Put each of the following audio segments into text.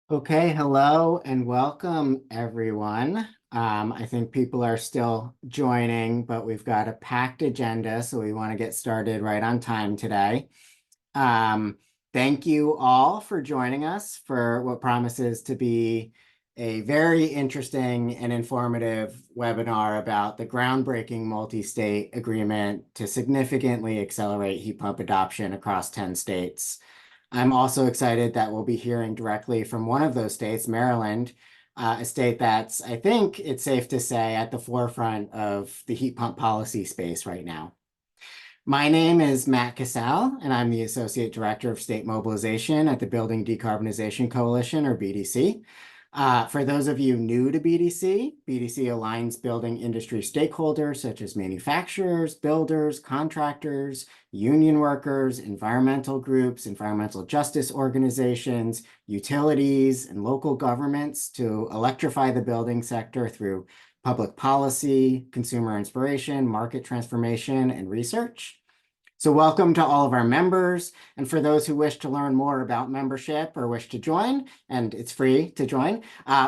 Okay, hello and welcome everyone. I think people are still joining, but we've got a packed agenda, so we want to get started right on time today. Um, Thank you all for joining us for what promises to be a very interesting and informative webinar about the groundbreaking multi-state agreement to significantly accelerate heat pump adoption across 10 states. I'm also excited that we'll be hearing directly from one of those states, Maryland, a state that's, I think it's safe to say, at the forefront of the heat pump policy space right now. My name is Matt Casal, and I'm the Associate Director of State Mobilization at the Building Decarbonization Coalition, or BDC. For those of you new to BDC aligns building industry stakeholders such as manufacturers, builders, contractors, union workers, environmental groups, environmental justice organizations, utilities, and local governments to electrify the building sector through public policy, consumer inspiration, market transformation, and research. So welcome to all of our members. And for those who wish to learn more about membership or wish to join, and it's free to join,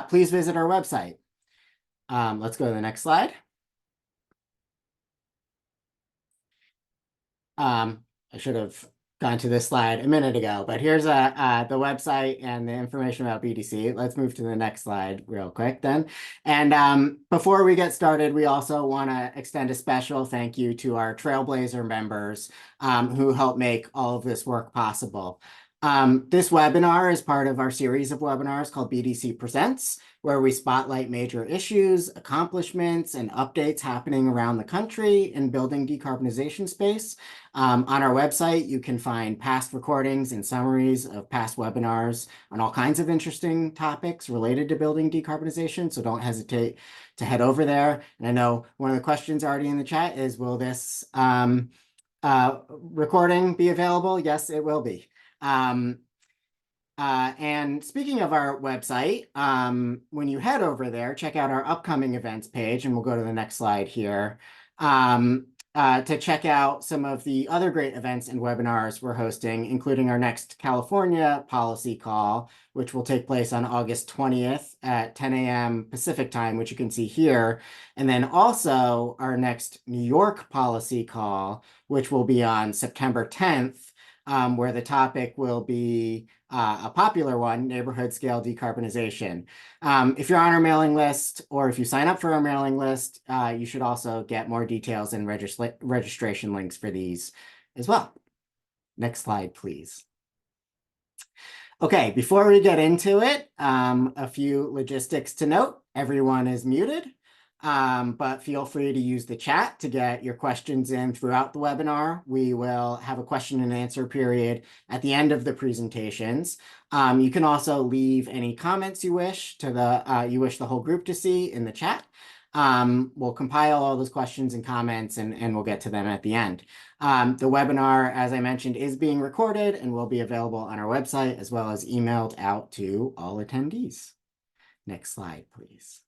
please visit our website. Let's go to the next slide. I should have gone to this slide a minute ago, but here's the website and the information about BDC. Let's move to the next slide real quick then. And before we get started, we also want to extend a special thank you to our Trailblazer members who help make all of this work possible. This webinar is part of our series of webinars called BDC Presents, where we spotlight major issues, accomplishments, and updates happening around the country in building decarbonization space. On our website, you can find past recordings and summaries of past webinars on all kinds of interesting topics related to building decarbonization, so don't hesitate to head over there. And I know one of the questions already in the chat is, will this recording be available? Yes, it will be. And speaking of our website, when you head over there, check out our upcoming events page, and we'll go to the next slide here, to check out some of the other great events and webinars we're hosting, including our next California policy call, which will take place on August 20th at 10 a.m. Pacific time, which you can see here. And then also our next New York policy call, which will be on September 10th, where the topic will be a popular one, neighborhood scale decarbonization. If you're on our mailing list or if you sign up for our mailing list, you should also get more details and registration links for these as well. Next slide, please. Okay, before we get into it, a few logistics to note. Everyone is muted. But feel free to use the chat to get your questions in throughout the webinar. We will have a question and answer period at the end of the presentations. You can also leave any comments you wish to the whole group to see in the chat. We'll compile all those questions and comments and we'll get to them at the end. The webinar, as I mentioned, is being recorded and will be available on our website as well as emailed out to all attendees. Next slide, please.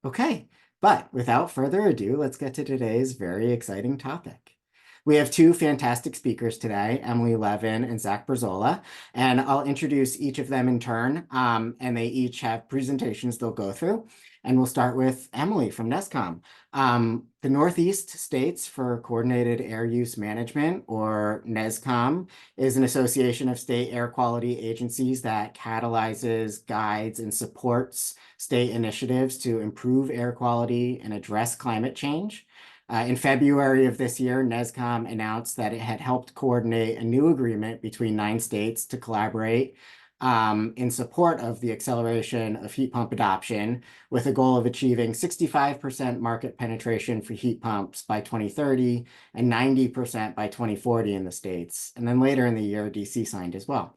Okay, but without further ado, let's get to today's very exciting topic. We have two fantastic speakers today, Emily Levin and Zach Berzolla, and I'll introduce each of them in turn, and they each have presentations they'll go through. And we'll start with Emily from NESCAUM. The Northeast States for Coordinated Air Use Management, or NESCAUM, is an association of state air quality agencies that catalyzes, guides, and supports state initiatives to improve air quality and address climate change. In February of this year, NESCAUM announced that it had helped coordinate a new agreement between 9 states to collaborate in support of the acceleration of heat pump adoption, with a goal of achieving 65% market penetration for heat pumps by 2030 and 90% by 2040 in the states. And then later in the year, DC signed as well.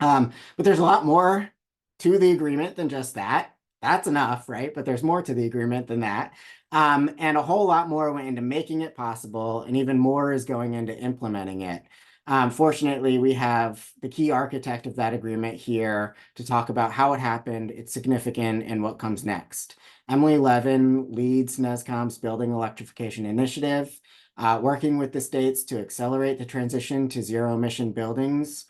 But there's a lot more to the agreement than just that. That's enough, right? But there's more to the agreement than that. And a whole lot more went into making it possible, and even more is going into implementing it. Fortunately, we have the key architect of that agreement here to talk about how it happened, its significance, and what comes next. Emily Levin leads NESCAUM's Building Electrification Initiative, working with the states to accelerate the transition to zero-emission buildings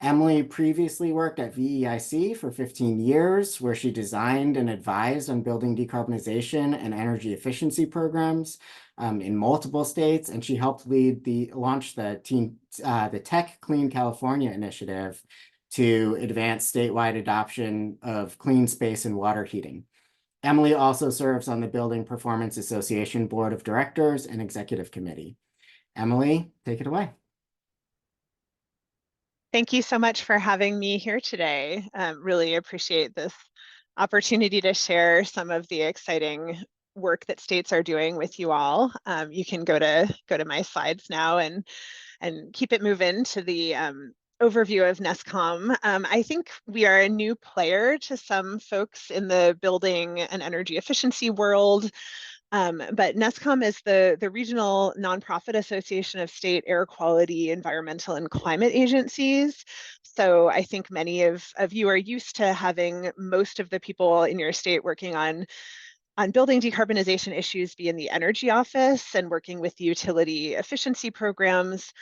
Emily previously worked at VEIC for 15 years, where she designed and advised on building decarbonization and energy efficiency programs in multiple states, and she helped launch the Tech Clean California initiative to advance statewide adoption of clean space and water heating. Emily also serves on the Building Performance Association Board of Directors and Executive Committee. Emily, take it away. Thank you so much for having me here today. Really appreciate this opportunity to share some of the exciting work that states are doing with you all. You can go to my slides now and keep it moving to the overview of NESCAUM. I think we are a new player to some folks in the building and energy efficiency world. But NESCAUM is the regional nonprofit association of state air quality, environmental, and climate agencies. So I think many of you are used to having most of the people in your state working on building decarbonization issues be in the energy office and working with utility efficiency programs.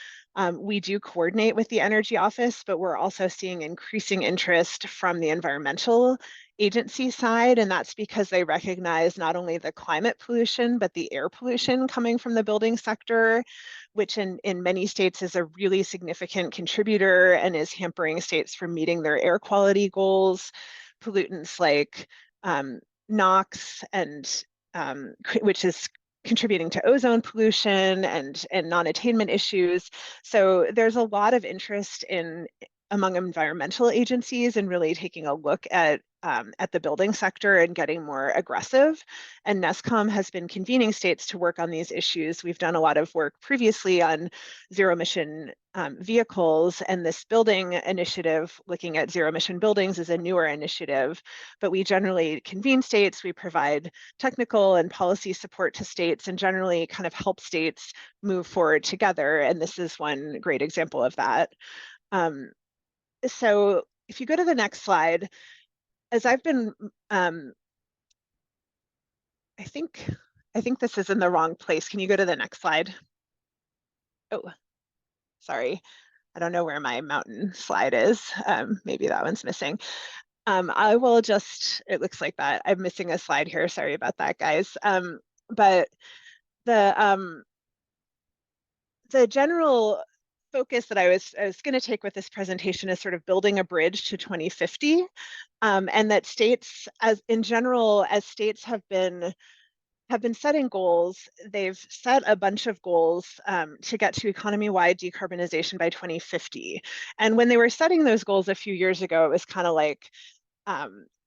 We do coordinate with the energy office, but we're also seeing increasing interest from the environmental agency side, and that's because they recognize not only the climate pollution, but the air pollution coming from the building sector, which in many states is a really significant contributor and is hampering states from meeting their air quality goals. Pollutants like NOx and which is contributing to ozone pollution and non-attainment issues. So there's a lot of interest among environmental agencies in really taking a look at the building sector and getting more aggressive. And NESCAUM has been convening states to work on these issues. We've done a lot of work previously on zero emission vehicles, and this building initiative looking at zero emission buildings is a newer initiative, but we generally convene states, we provide technical and policy support to states, and generally kind of help states move forward together. And this is one great example of that. So if you go to the next slide, as I've been, I think this is in the wrong place. Can you go to the next slide? Oh, sorry. I don't know where my mountain slide is. Maybe that one's missing. I will just, it looks like that. I'm missing a slide here. Sorry about that, guys. But the general focus that I was going to take with this presentation is sort of building a bridge to 2050, and that states, as in general, as states have been setting goals, they've set a bunch of goals to get to economy-wide decarbonization by 2050. And when they were setting those goals a few years ago, it was kind of like,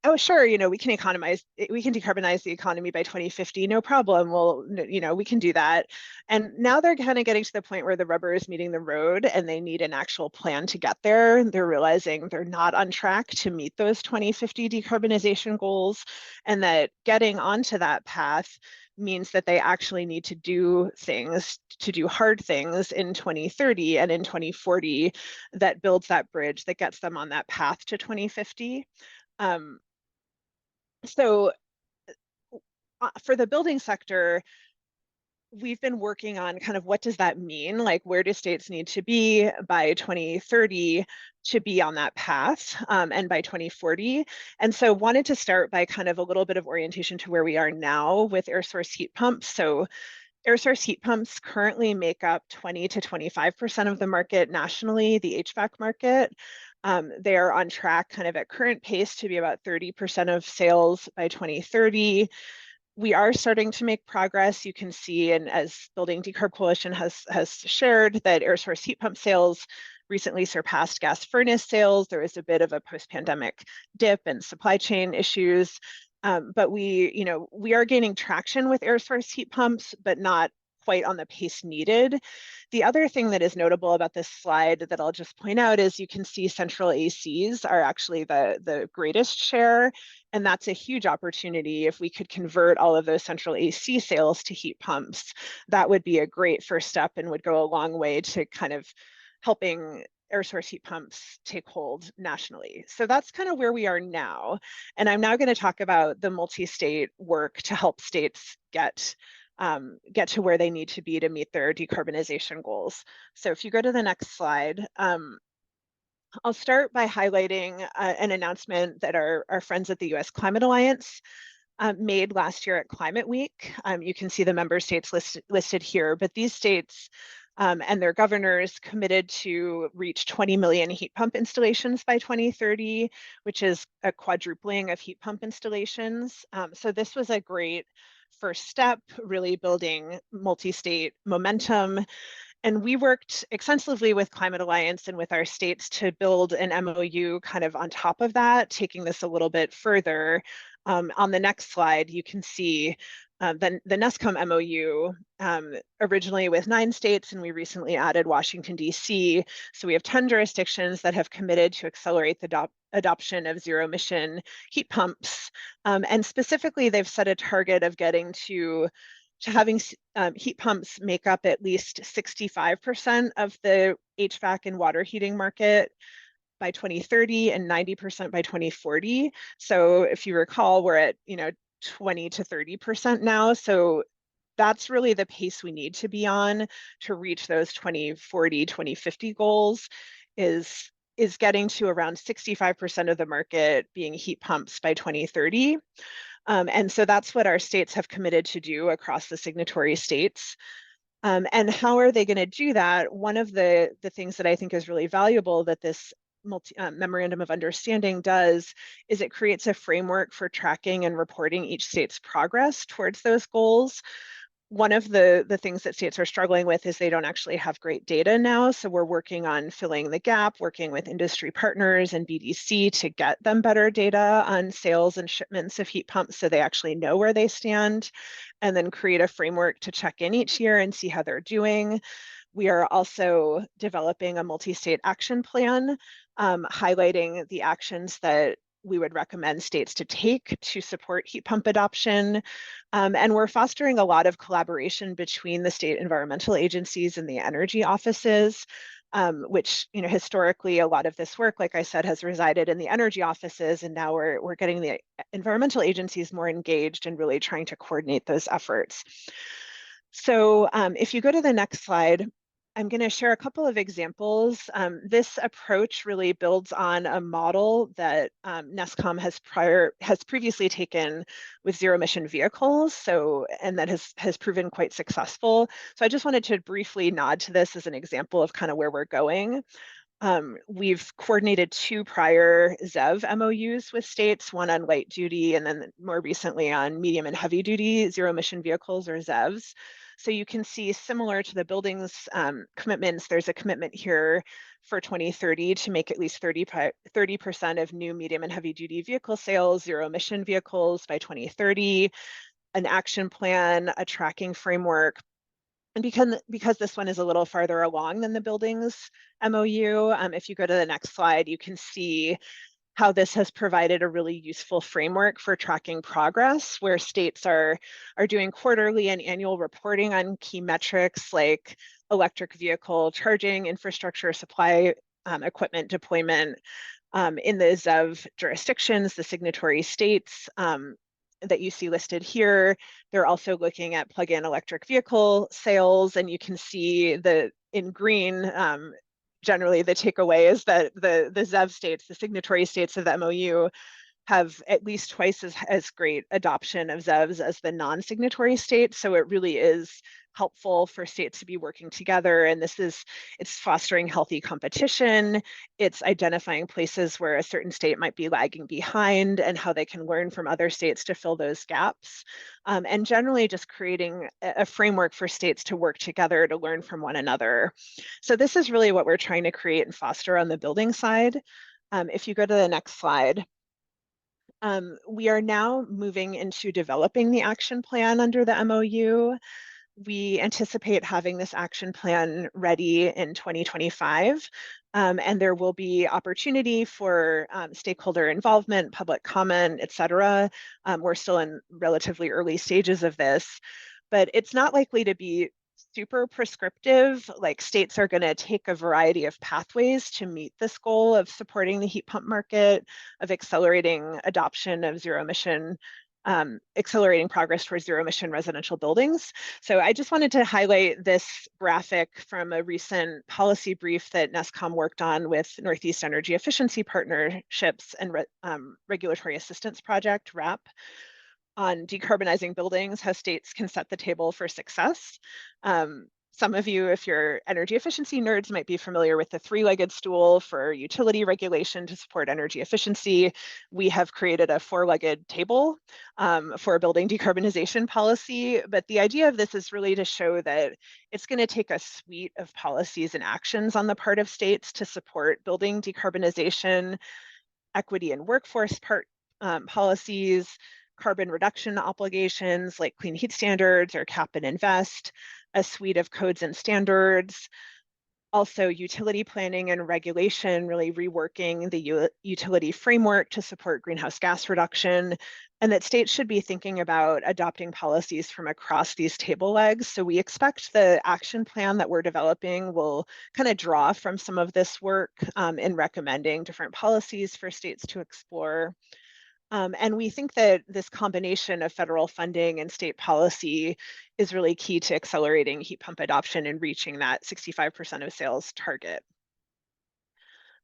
oh, sure, you know, we can decarbonize the economy by 2050, no problem. Well, you know, we can do that. And now they're kind of getting to the point where the rubber is meeting the road and they need an actual plan to get there. They're realizing they're not on track to meet those 2050 decarbonization goals, and that getting onto that path means that they actually need to do things, to do hard things in 2030 and in 2040 that builds that bridge that gets them on that path to 2050. So for the building sector, we've been working on kind of what does that mean? Like, where do states need to be by 2030 to be on that path, and by 2040? And so wanted to start by kind of a little bit of orientation to where we are now with air source heat pumps. So air source heat pumps currently make up 20 to 25% of the market nationally, the HVAC market. They are on track kind of at current pace to be about 30% of sales by 2030. We are starting to make progress. You can see, and as Building Decarb Coalition has shared, that air source heat pump sales recently surpassed gas furnace sales. There was a bit of a post-pandemic dip and supply chain issues. But we are gaining traction with air source heat pumps, but not quite on the pace needed. The other thing that is notable about this slide that I'll just point out is you can see central ACs are actually the greatest share, and that's a huge opportunity. If we could convert all of those central AC sales to heat pumps, that would be a great first step and would go a long way to kind of helping air source heat pumps take hold nationally. So that's kind of where we are now. And I'm now going to talk about the multi-state work to help states get to where they need to be to meet their decarbonization goals. So if you go to the next slide, I'll start by highlighting an announcement that our friends at the U.S. Climate Alliance made last year at Climate Week. You can see the member states listed here, but these states and their governors committed to reach 20 million heat pump installations by 2030, which is a quadrupling of heat pump installations. So this was a great first step, really building multi-state momentum. And we worked extensively with Climate Alliance and with our states to build an MOU kind of on top of that, taking this a little bit further. On the next slide, you can see the NESCAUM MOU, originally with 9 states, and we recently added Washington, D.C. So we have 10 jurisdictions that have committed to accelerate the adoption of zero emission heat pumps. And specifically, they've set a target of getting to having heat pumps make up at least 65% of the HVAC and water heating market by 2030 and 90% by 2040. So if you recall, we're at 20 to 30% now. So that's really the pace we need to be on to reach those 2040, 2050 goals is getting to around 65% of the market being heat pumps by 2030. And so that's what our states have committed to do across the signatory states. And how are they going to do that? One of the things that I think is really valuable that this memorandum of understanding does is it creates a framework for tracking and reporting each state's progress towards those goals. One of the things that states are struggling with is they don't actually have great data now. So we're working on filling the gap, working with industry partners and BDC to get them better data on sales and shipments of heat pumps so they actually know where they stand, and then create a framework to check in each year and see how they're doing. We are also developing a multi-state action plan, highlighting the actions that we would recommend states to take to support heat pump adoption. And we're fostering a lot of collaboration between the state environmental agencies and the energy offices, which, historically a lot of this work, like I said, has resided in the energy offices, and now we're getting the environmental agencies more engaged and really trying to coordinate those efforts. So if you go to the next slide, I'm going to share a couple of examples. This approach really builds on a model that NESCAUM has previously taken with zero emission vehicles, and that has proven quite successful. So I just wanted to briefly nod to this as an example of kind of where we're going. We've coordinated 2 prior ZEV MOUs with states, one on light duty and then more recently on medium and heavy duty zero emission vehicles, or ZEVs. So you can see, similar to the buildings commitments, there's a commitment here for 2030 to make at least 30% of new medium and heavy duty vehicle sales zero emission vehicles by 2030, an action plan, a tracking framework. And because this one is a little farther along than the buildings MOU, if you go to the next slide, you can see how this has provided a really useful framework for tracking progress, where states are doing quarterly and annual reporting on key metrics like electric vehicle charging, infrastructure supply, equipment deployment. In the ZEV jurisdictions, the signatory states that you see listed here, they're also looking at plug-in electric vehicle sales, and you can see in green, generally the takeaway is that the ZEV states, the signatory states of the MOU, have at least twice as great adoption of ZEVs as the non-signatory states. So it really is helpful for states to be working together. And it's fostering healthy competition. It's identifying places where a certain state might be lagging behind and how they can learn from other states to fill those gaps. And generally just creating a framework for states to work together to learn from one another. So this is really what we're trying to create and foster on the building side. If you go to the next slide. We are now moving into developing the action plan under the MOU. We anticipate having this action plan ready in 2025, and there will be opportunity for stakeholder involvement, public comment, et cetera. We're still in relatively early stages of this, but it's not likely to be super prescriptive. Like, states are going to take a variety of pathways to meet this goal of supporting the heat pump market, of accelerating adoption of zero emission accelerating progress towards zero emission residential buildings. So I just wanted to highlight this graphic from a recent policy brief that NESCAUM worked on with Northeast Energy Efficiency Partnerships and Regulatory Assistance Project, RAP, on decarbonizing buildings, how states can set the table for success. Some of you, if you're energy efficiency nerds, might be familiar with the three-legged stool for utility regulation to support energy efficiency. We have created a four-legged table for a building decarbonization policy. But the idea of this is really to show that it's going to take a suite of policies and actions on the part of states to support building decarbonization, equity and workforce policies, carbon reduction obligations like clean heat standards or cap and invest, a suite of codes and standards, also utility planning and regulation, really reworking the utility framework to support greenhouse gas reduction, and that states should be thinking about adopting policies from across these table legs. So we expect the action plan that we're developing will kind of draw from some of this work in recommending different policies for states to explore. And we think that this combination of federal funding and state policy is really key to accelerating heat pump adoption and reaching that 65% of sales target.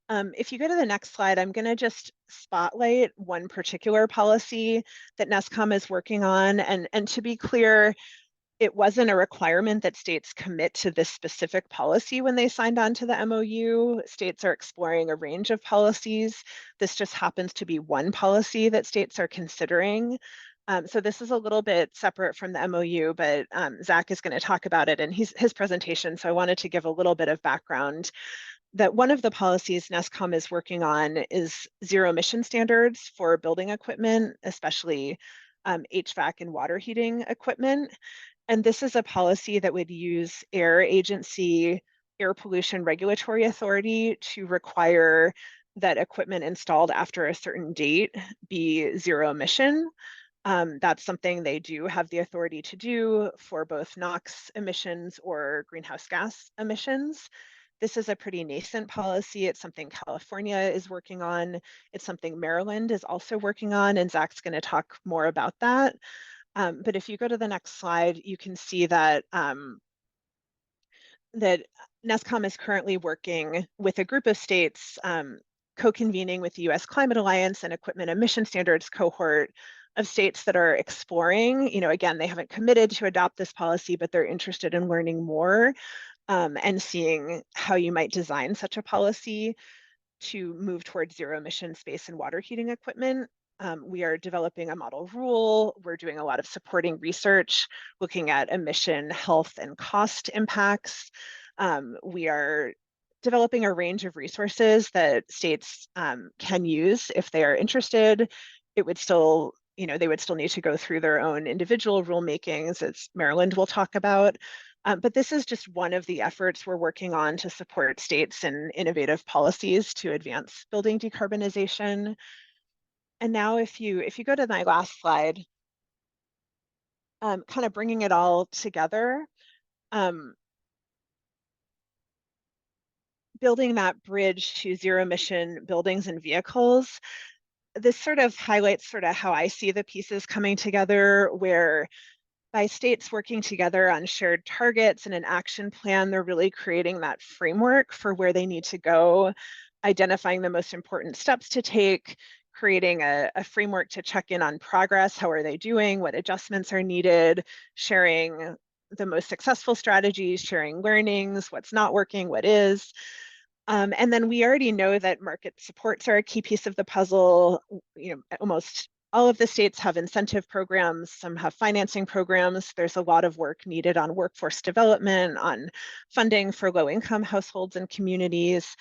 If you go to the next slide, I'm going to just spotlight one particular policy that NESCAUM is working on. And to be clear, it wasn't a requirement that states commit to this specific policy when they signed on to the MOU. States are exploring a range of policies. This just happens to be one policy that states are considering. So this is a little bit separate from the MOU, but Zach is going to talk about it in his presentation. So I wanted to give a little bit of background that one of the policies NESCAUM is working on is zero emission standards for building equipment, especially HVAC and water heating equipment. And this is a policy that would use air agency, air pollution regulatory authority to require that equipment installed after a certain date be zero emission. That's something they do have the authority to do for both NOx emissions or greenhouse gas emissions. This is a pretty nascent policy. It's something California is working on. It's something Maryland is also working on, and Zach's going to talk more about that. But if you go to the next slide, you can see that that NESCAUM is currently working with a group of states, co-convening with the U.S. Climate Alliance and Equipment Emission Standards cohort of states that are exploring. Again, they haven't committed to adopt this policy, but they're interested in learning more and seeing how you might design such a policy to move towards zero emission space and water heating equipment. We are developing a model rule. We're doing a lot of supporting research, looking at emission, health, and cost impacts. We are developing a range of resources that states can use if they are interested. It would still, they would still need to go through their own individual rulemakings, as Maryland will talk about. But this is just one of the efforts we're working on to support states and innovative policies to advance building decarbonization. And now if you go to my last slide, kind of bringing it all together, building that bridge to zero emission buildings and vehicles, this sort of highlights sort of how I see the pieces coming together, where by states working together on shared targets and an action plan, they're really creating that framework for where they need to go, identifying the most important steps to take, creating a framework to check in on progress. How are they doing? What adjustments are needed? Sharing the most successful strategies, sharing learnings, what's not working, what is. And then we already know that market supports are a key piece of the puzzle. Almost all of the states have incentive programs, some have financing programs. There's a lot of work needed on workforce development, on funding for low-income households and communities.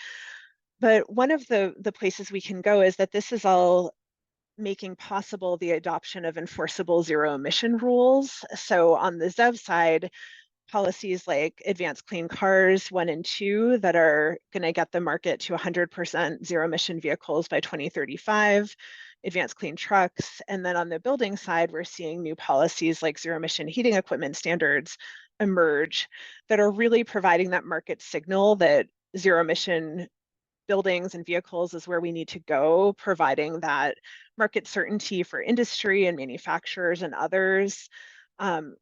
But one of the places we can go is that this is all making possible the adoption of enforceable zero emission rules. So on the ZEV side, policies like Advanced Clean Cars 1 and 2 that are going to get the market to 100% zero emission vehicles by 2035, Advanced Clean Trucks. And then on the building side, we're seeing new policies like zero emission heating equipment standards emerge that are really providing that market signal that zero emission buildings and vehicles is where we need to go, providing that market certainty for industry and manufacturers and others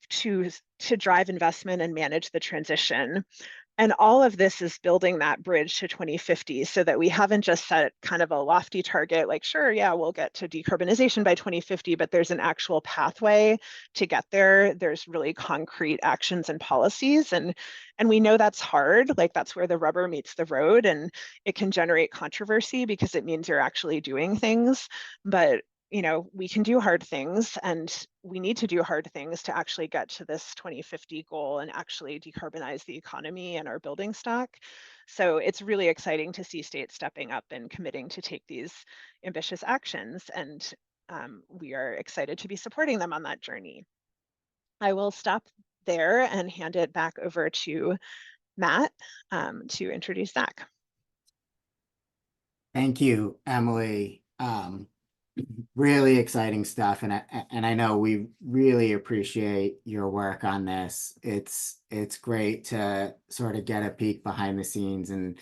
to drive investment and manage the transition. And all of this is building that bridge to 2050 so that we haven't just set kind of a lofty target, like, sure, yeah, we'll get to decarbonization by 2050, but there's an actual pathway to get there. There's really concrete actions and policies. And we know that's hard, like that's where the rubber meets the road, and it can generate controversy because it means you're actually doing things. But we can do hard things, and we need to do hard things to actually get to this 2050 goal and actually decarbonize the economy and our building stock. So it's really exciting to see states stepping up and committing to take these ambitious actions, and we are excited to be supporting them on that journey. I will stop there and hand it back over to Matt to introduce Zach. Thank you, Emily. Really exciting stuff, and I know we really appreciate your work on this. It's great to sort of get a peek behind the scenes and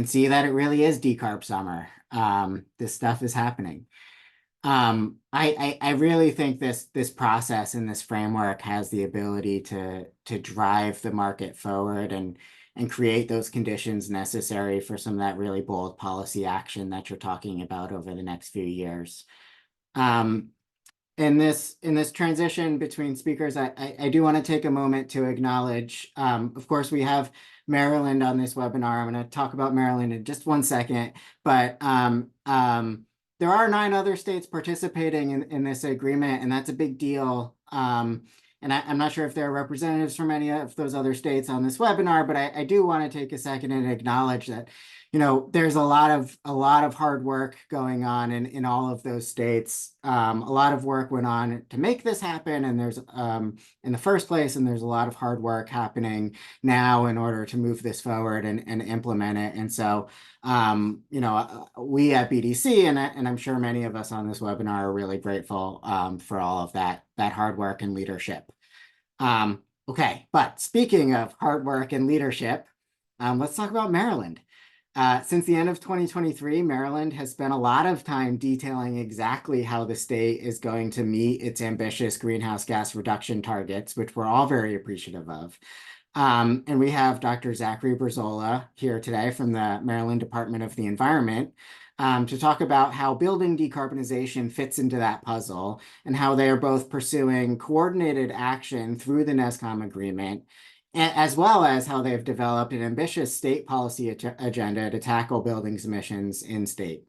see that it really is decarb summer. This stuff is happening. I really think this process and this framework has the ability to drive the market forward and create those conditions necessary for some of that really bold policy action that you're talking about over the next few years. In this transition between speakers, I do want to take a moment to acknowledge, of course, we have Maryland on this webinar. I'm going to talk about Maryland in just one second, but there are 9 other states participating in this agreement, and that's a big deal. And I'm not sure if there are representatives from any of those other states on this webinar, but I do want to take a second and acknowledge that, there's a lot of hard work going on in all of those states. A lot of work went on to make this happen, and there's in the first place, and there's a lot of hard work happening now in order to move this forward and implement it. And so, we at BDC, and I'm sure many of us on this webinar are really grateful for all of that hard work and leadership. Okay, but speaking of hard work and leadership, let's talk about Maryland. Since the end of 2023, Maryland has spent a lot of time detailing exactly how the state is going to meet its ambitious greenhouse gas reduction targets, which we're all very appreciative of. And we have Dr. Zach Berzolla here today from the Maryland Department of the Environment to talk about how building decarbonization fits into that puzzle and how they are both pursuing coordinated action through the NESCAUM agreement, as well as how they've developed an ambitious state policy agenda to tackle buildings emissions in state.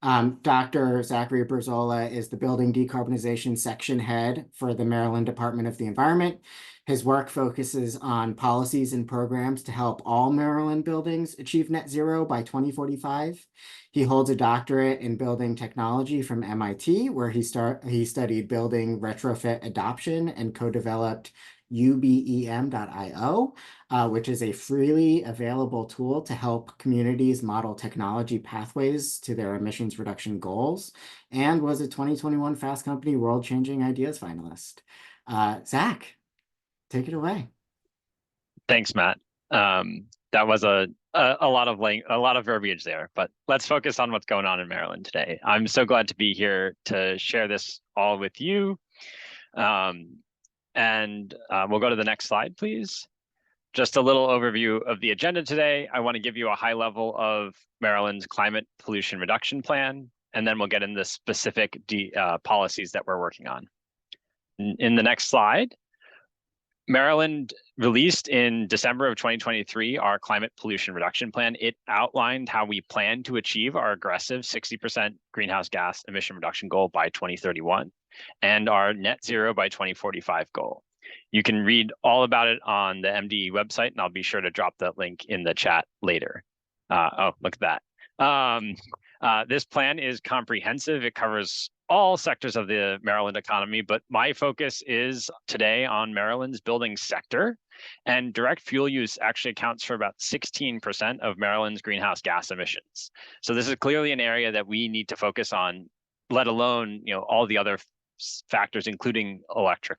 Dr. Zach Berzolla is the Building Decarbonization Section Head for the Maryland Department of the Environment. His work focuses on policies and programs to help all Maryland buildings achieve net zero by 2045. He holds a doctorate in building technology from MIT, where he studied building retrofit adoption and co-developed ubem.io, which is a freely available tool to help communities model technology pathways to their emissions reduction goals, and was a 2021 Fast Company World Changing Ideas finalist. Zach, take it away. Thanks, Matt. That was a lot of verbiage there, but let's focus on what's going on in Maryland today. I'm so glad to be here to share this all with you. And we'll go to the next slide, please. Just a little overview of the agenda today. I want to give you a high level of Maryland's climate pollution reduction plan, and then we'll get into specific policies that we're working on. In the next slide, Maryland released in December of 2023 our climate pollution reduction plan. It outlined how we plan to achieve our aggressive 60% greenhouse gas emission reduction goal by 2031 and our net zero by 2045 goal. You can read all about it on the MDE website, and I'll be sure to drop that link in the chat later. Oh, look at that. This plan is comprehensive. It covers all sectors of the Maryland economy, but my focus is today on Maryland's building sector, and direct fuel use actually accounts for about 16% of Maryland's greenhouse gas emissions. So this is clearly an area that we need to focus on, let alone all the other factors, including electric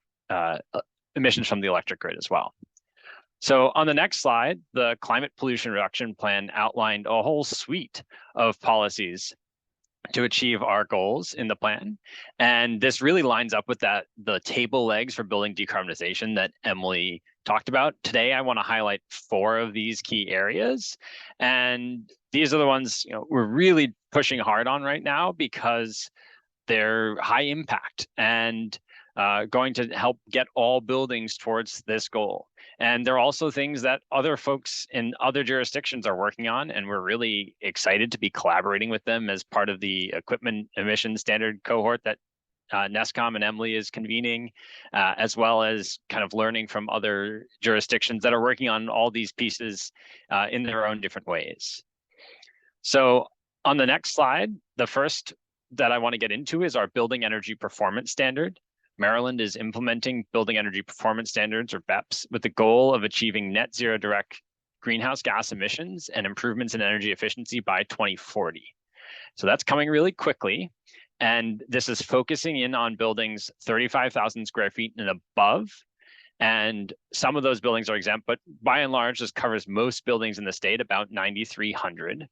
emissions from the electric grid as well. So on the next slide, the Climate Pollution Reduction Plan outlined a whole suite of policies to achieve our goals in the plan. And this really lines up with the table legs for building decarbonization that Emily talked about. Today, I want to highlight 4 of these key areas. And these are the ones we're really pushing hard on right now because they're high impact and going to help get all buildings towards this goal. And there are also things that other folks in other jurisdictions are working on, and we're really excited to be collaborating with them as part of the equipment emission standard cohort that NESCAUM and Emily is convening, as well as kind of learning from other jurisdictions that are working on all these pieces in their own different ways. So on the next slide, the first that I want to get into is our Building Energy Performance Standard. Maryland is implementing Building Energy Performance Standards, or BEPS, with the goal of achieving net zero direct greenhouse gas emissions and improvements in energy efficiency by 2040. So that's coming really quickly. And this is focusing in on buildings 35,000 square feet and above. And some of those buildings are exempt, but by and large, this covers most buildings in the state, about 9,300.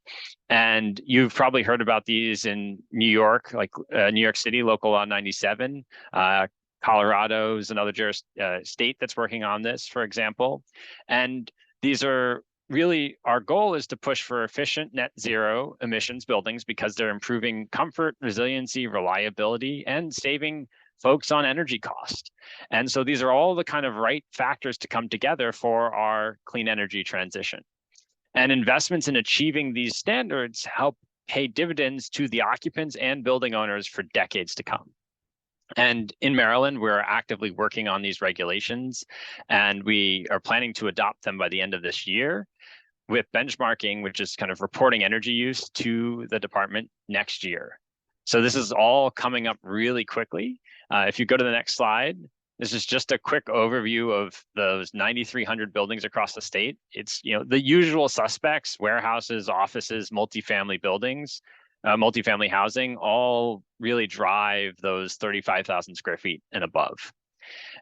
And you've probably heard about these in New York, like New York City, Local Law 97. Colorado is another state that's working on this, for example. And these are really, our goal is to push for efficient net zero emissions buildings because they're improving comfort, resiliency, reliability, and saving folks on energy cost. And so these are all the kind of right factors to come together for our clean energy transition. And investments in achieving these standards help pay dividends to the occupants and building owners for decades to come. And in Maryland, we're actively working on these regulations, and we are planning to adopt them by the end of this year, with benchmarking, which is kind of reporting energy use to the department next year. So this is all coming up really quickly. If you go to the next slide, this is just a quick overview of those 9,300 buildings across the state. It's the usual suspects: warehouses, offices, multifamily buildings, multifamily housing, all really drive those 35,000 square feet and above.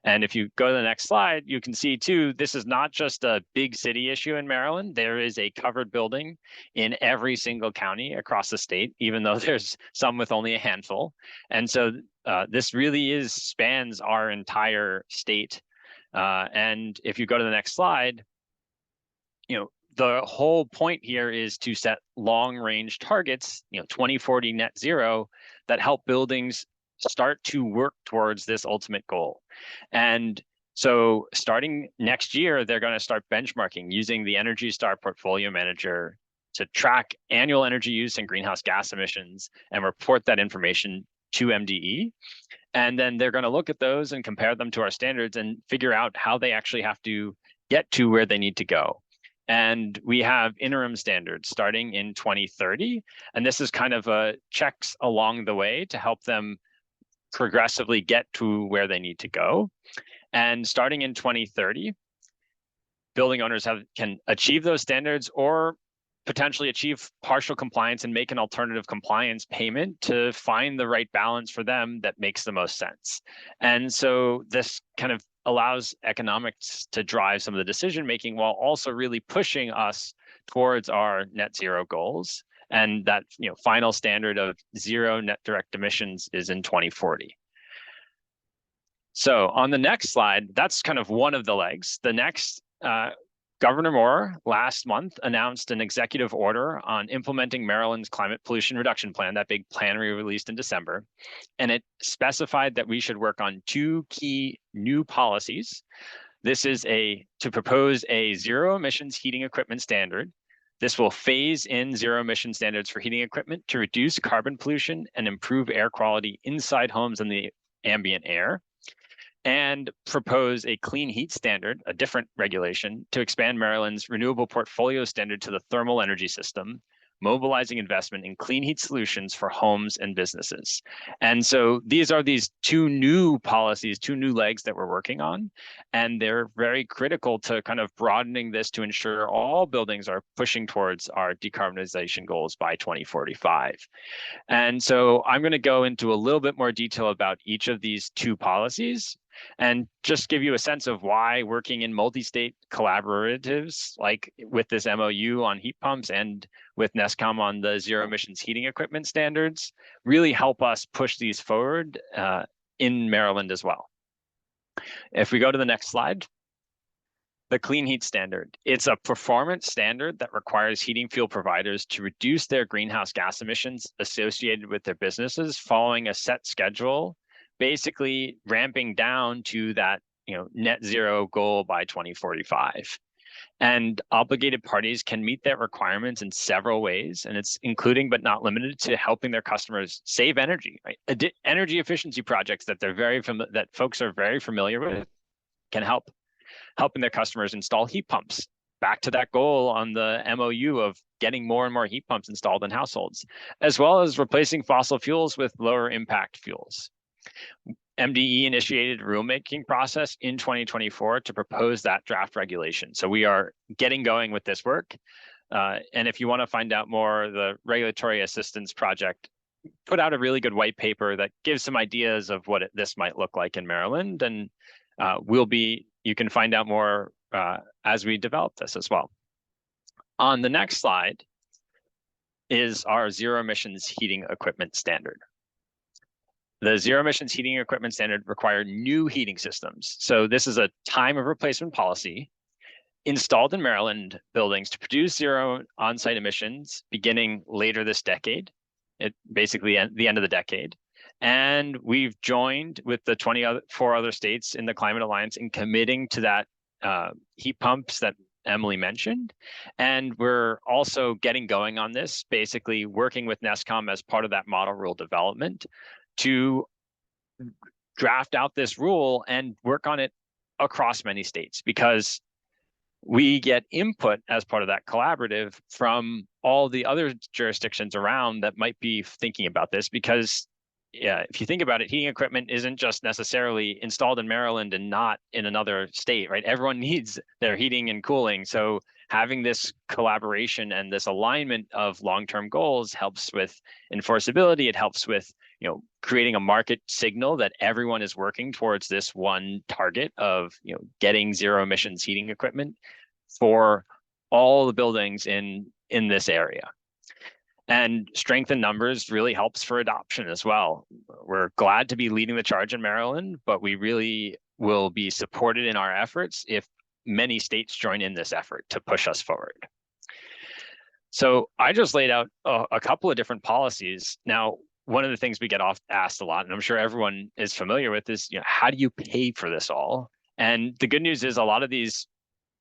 And if you go to the next slide, you can see too, this is not just a big city issue in Maryland. There is a covered building in every single county across the state, even though there's some with only a handful. And so this really spans our entire state. And if you go to the next slide, the whole point here is to set long-range targets, 2040 net zero, that help buildings start to work towards this ultimate goal. And so starting next year, they're going to start benchmarking using the Energy Star Portfolio Manager to track annual energy use and greenhouse gas emissions and report that information to MDE. And then they're going to look at those and compare them to our standards and figure out how they actually have to get to where they need to go. And we have interim standards starting in 2030. And this is kind of checks along the way to help them progressively get to where they need to go. And starting in 2030, building owners can achieve those standards or potentially achieve partial compliance and make an alternative compliance payment to find the right balance for them that makes the most sense. And so this kind of allows economics to drive some of the decision making while also really pushing us towards our net zero goals. And that final standard of zero net direct emissions is in 2040. So on the next slide, that's kind of one of the legs. The next, Governor Moore last month announced an executive order on implementing Maryland's Climate Pollution Reduction Plan, that big plan we released in December. And it specified that we should work on 2 key new policies. This is to propose a zero emissions heating equipment standard. This will phase in zero emission standards for heating equipment to reduce carbon pollution and improve air quality inside homes and the ambient air, and propose a clean heat standard, a different regulation, to expand Maryland's renewable portfolio standard to the thermal energy system, mobilizing investment in clean heat solutions for homes and businesses. And so these are these 2 new policies, 2 new legs that we're working on, and they're very critical to kind of broadening this to ensure all buildings are pushing towards our decarbonization goals by 2045. And so I'm going to go into a little bit more detail about each of these 2 policies. And just give you a sense of why working in multi-state collaboratives, like with this MOU on heat pumps and with NESCAUM on the zero emissions heating equipment standards, really help us push these forward in Maryland as well. If we go to the next slide, the Clean Heat Standard. It's a performance standard that requires heating fuel providers to reduce their greenhouse gas emissions associated with their businesses following a set schedule, basically ramping down to that net zero goal by 2045. And obligated parties can meet that requirements in several ways, and it's including but not limited to helping their customers save energy. Right? Energy efficiency projects that that folks are very familiar with can helping their customers install heat pumps. Back to that goal on the MOU of getting more and more heat pumps installed in households, as well as replacing fossil fuels with lower impact fuels. MDE initiated a rulemaking process in 2024 to propose that draft regulation. So we are getting going with this work. And if you want to find out more, the Regulatory Assistance Project put out a really good white paper that gives some ideas of what this might look like in Maryland. And you can find out more as we develop this as well. On the next slide is our zero emissions heating equipment standard. The zero emissions heating equipment standard require new heating systems. So this is a time of replacement policy installed in Maryland buildings to produce zero on-site emissions beginning later this decade, basically the end of the decade. And we've joined with the 24 other states in the Climate Alliance in committing to that heat pumps that Emily mentioned. And we're also getting going on this, basically working with NESCAUM as part of that model rule development to draft out this rule and work on it across many states, because we get input as part of that collaborative from all the other jurisdictions around that might be thinking about this. Because if you think about it, heating equipment isn't just necessarily installed in Maryland and not in another state, right? Everyone needs their heating and cooling. So having this collaboration and this alignment of long-term goals helps with enforceability. It helps with creating a market signal that everyone is working towards this one target of getting zero emissions heating equipment for all the buildings in this area. And strength in numbers really helps for adoption as well. We're glad to be leading the charge in Maryland, but we really will be supported in our efforts if many states join in this effort to push us forward. So I just laid out a couple of different policies. Now, one of the things we get asked a lot, and I'm sure everyone is familiar with, is how do you pay for this all? And the good news is a lot of these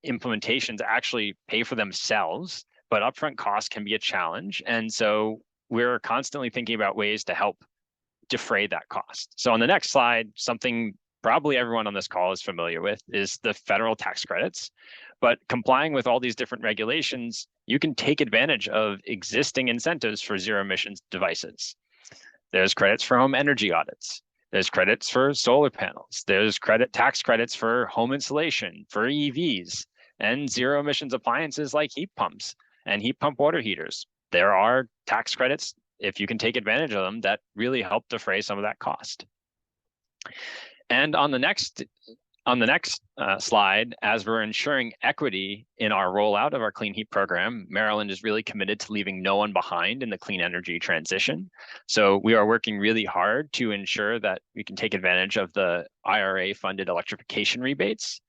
implementations actually pay for themselves, but upfront costs can be a challenge. And so we're constantly thinking about ways to help defray that cost. So on the next slide, something probably everyone on this call is familiar with is the federal tax credits. But complying with all these different regulations, you can take advantage of existing incentives for zero emissions devices. There's credits for home energy audits. There's credits for solar panels. There's tax credits for home insulation, for EVs, and zero emissions appliances like heat pumps and heat pump water heaters. There are tax credits, if you can take advantage of them, that really help defray some of that cost. And on the next slide, as we're ensuring equity in our rollout of our clean heat program, Maryland is really committed to leaving no one behind in the clean energy transition. So we are working really hard to ensure that we can take advantage of the IRA-funded electrification rebates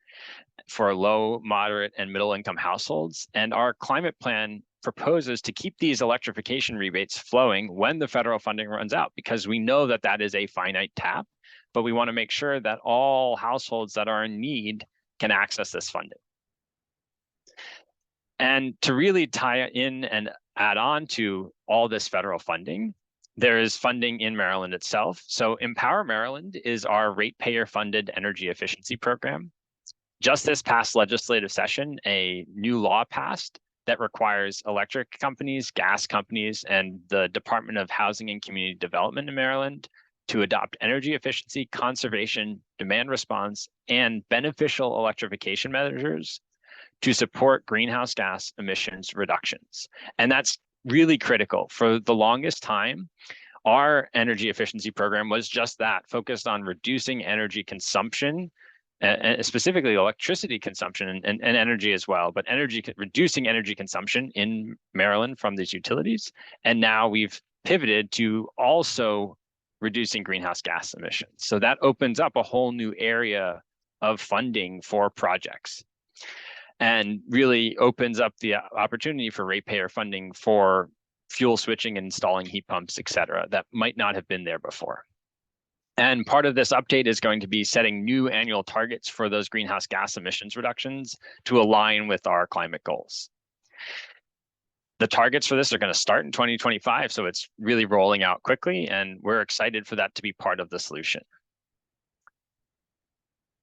for low, moderate, and middle-income households. And our climate plan proposes to keep these electrification rebates flowing when the federal funding runs out, because we know that that is a finite tap, but we want to make sure that all households that are in need can access this funding. And to really tie in and add on to all this federal funding, there is funding in Maryland itself. So Empower Maryland is our ratepayer-funded energy efficiency program. Just this past legislative session, a new law passed that requires electric companies, gas companies, and the Department of Housing and Community Development in Maryland to adopt energy efficiency, conservation, demand response, and beneficial electrification measures to support greenhouse gas emissions reductions. And that's really critical. For the longest time, our energy efficiency program was just that, focused on reducing energy consumption, and specifically electricity consumption and energy as well, but reducing energy consumption in Maryland from these utilities. And now we've pivoted to also reducing greenhouse gas emissions. So that opens up a whole new area of funding for projects and really opens up the opportunity for ratepayer funding for fuel switching and installing heat pumps, et cetera, that might not have been there before. And part of this update is going to be setting new annual targets for those greenhouse gas emissions reductions to align with our climate goals. The targets for this are going to start in 2025, so it's really rolling out quickly, and we're excited for that to be part of the solution.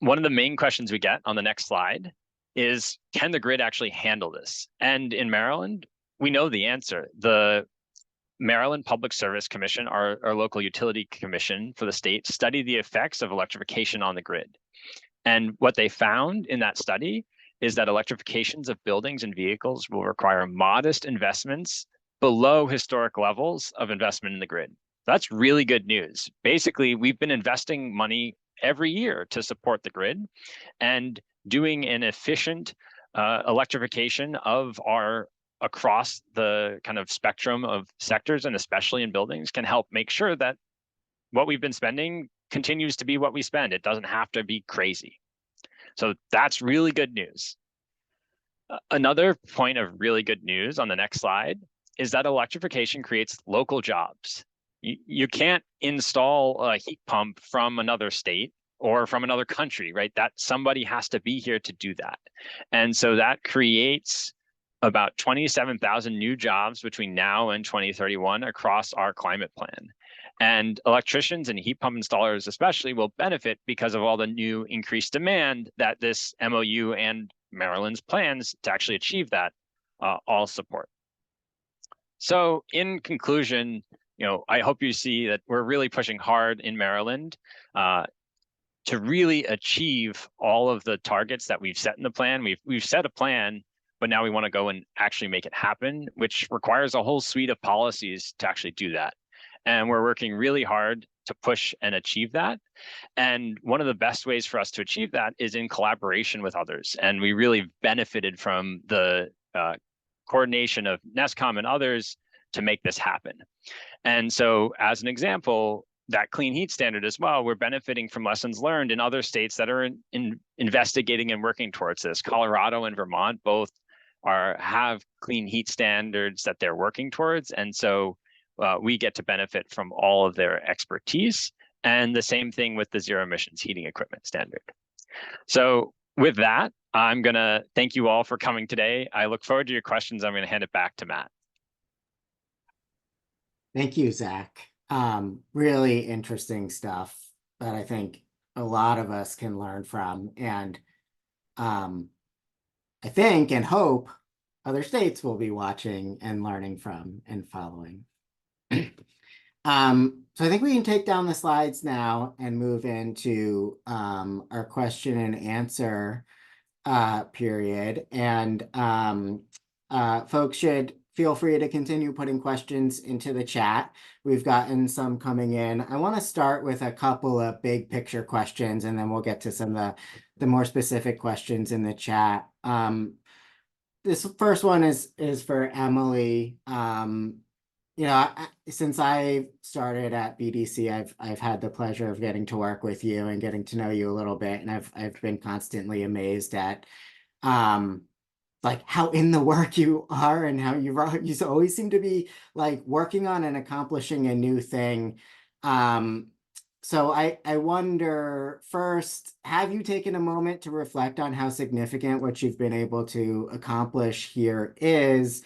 One of the main questions we get on the next slide is, can the grid actually handle this? And in Maryland, we know the answer. The Maryland Public Service Commission, our local utility commission for the state, studied the effects of electrification on the grid. And what they found in that study is that electrifications of buildings and vehicles will require modest investments below historic levels of investment in the grid. That's really good news. Basically, we've been investing money every year to support the grid, and doing an efficient electrification of our across the kind of spectrum of sectors, and especially in buildings, can help make sure that what we've been spending continues to be what we spend. It doesn't have to be crazy. So that's really good news. Another point of really good news on the next slide is that electrification creates local jobs. You can't install a heat pump from another state or from another country, right? That somebody has to be here to do that. And so that creates about 27,000 new jobs between now and 2031 across our climate plan. And electricians and heat pump installers especially will benefit because of all the new increased demand that this MOU and Maryland's plans to actually achieve that all support. So in conclusion, I hope you see that we're really pushing hard in Maryland to really achieve all of the targets that we've set in the plan. We've set a plan, but now we want to go and actually make it happen, which requires a whole suite of policies to actually do that. And we're working really hard to push and achieve that. And one of the best ways for us to achieve that is in collaboration with others. And we really benefited from the coordination of NESCAUM and others to make this happen. And so as an example, that clean heat standard as well, we're benefiting from lessons learned in other states that are investigating and working towards this. Colorado and Vermont both have clean heat standards that they're working towards. And so we get to benefit from all of their expertise, and the same thing with the zero emissions heating equipment standard. So with that, I'm gonna thank you all for coming today. I look forward to your questions. I'm gonna hand it back to Matt. Thank you, Zach. Really interesting stuff that I think a lot of us can learn from, and I think and hope other states will be watching and learning from and following. So I think we can take down the slides now and move into our question and answer period. And folks should feel free to continue putting questions into the chat. We've gotten some coming in. I want to start with a couple of big picture questions, and then we'll get to some of the more specific questions in the chat. This first one is for Emily. Since I started at BDC, I've had the pleasure of getting to work with you and getting to know you a little bit, and I've been constantly amazed at like how in the work you are and how you always seem to be like working on and accomplishing a new thing. So I wonder, first, have you taken a moment to reflect on how significant what you've been able to accomplish here is?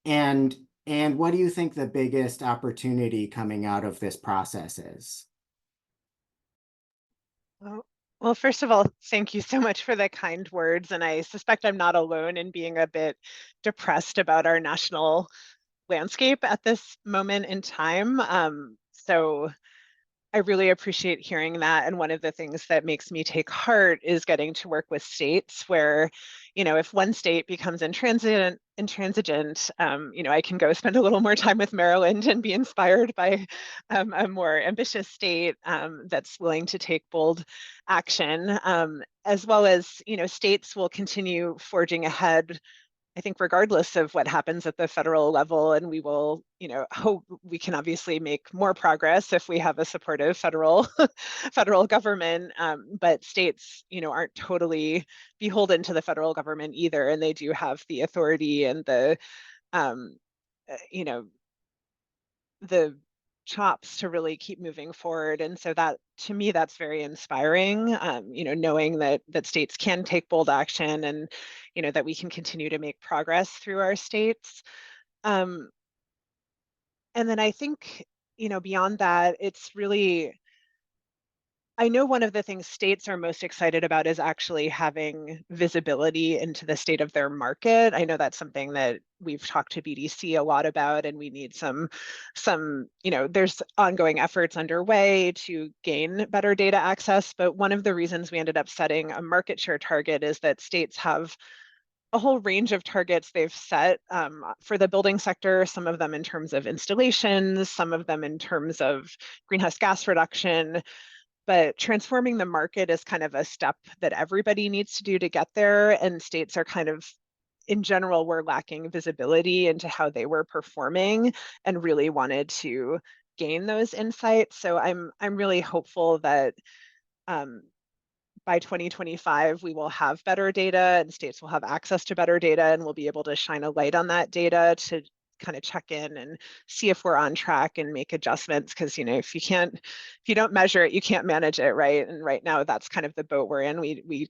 And what do you think the biggest opportunity coming out of this process is? Well, first of all, thank you so much for the kind words. And I suspect I'm not alone in being a bit depressed about our national landscape at this moment in time. So I really appreciate hearing that. And one of the things that makes me take heart is getting to work with states where, if one state becomes intransigent, I can go spend a little more time with Maryland and be inspired by a more ambitious state that's willing to take bold action, as well as, states will continue forging ahead, I think, regardless of what happens at the federal level. And we will, hope we can obviously make more progress if we have a supportive federal government. But states, aren't totally beholden to the federal government either. And they do have the authority and the, the chops to really keep moving forward. And so that, to me, that's very inspiring, knowing that states can take bold action and, that we can continue to make progress through our states. And then I think, beyond that, it's really, I know one of the things states are most excited about is actually having visibility into the state of their market. I know that's something that we've talked to BDC a lot about, and we need some, there's ongoing efforts underway to gain better data access. But one of the reasons we ended up setting a market share target is that states have a whole range of targets they've set for the building sector, some of them in terms of installations, some of them in terms of greenhouse gas reduction. But transforming the market is kind of a step that everybody needs to do to get there. And states are kind of, in general, were lacking visibility into how they were performing and really wanted to gain those insights. So I'm really hopeful that by 2025, we will have better data and states will have access to better data, and we'll be able to shine a light on that data to kind of check in and see if we're on track and make adjustments. Because if you don't measure it, you can't manage it, right? And right now, that's kind of the boat we're in. We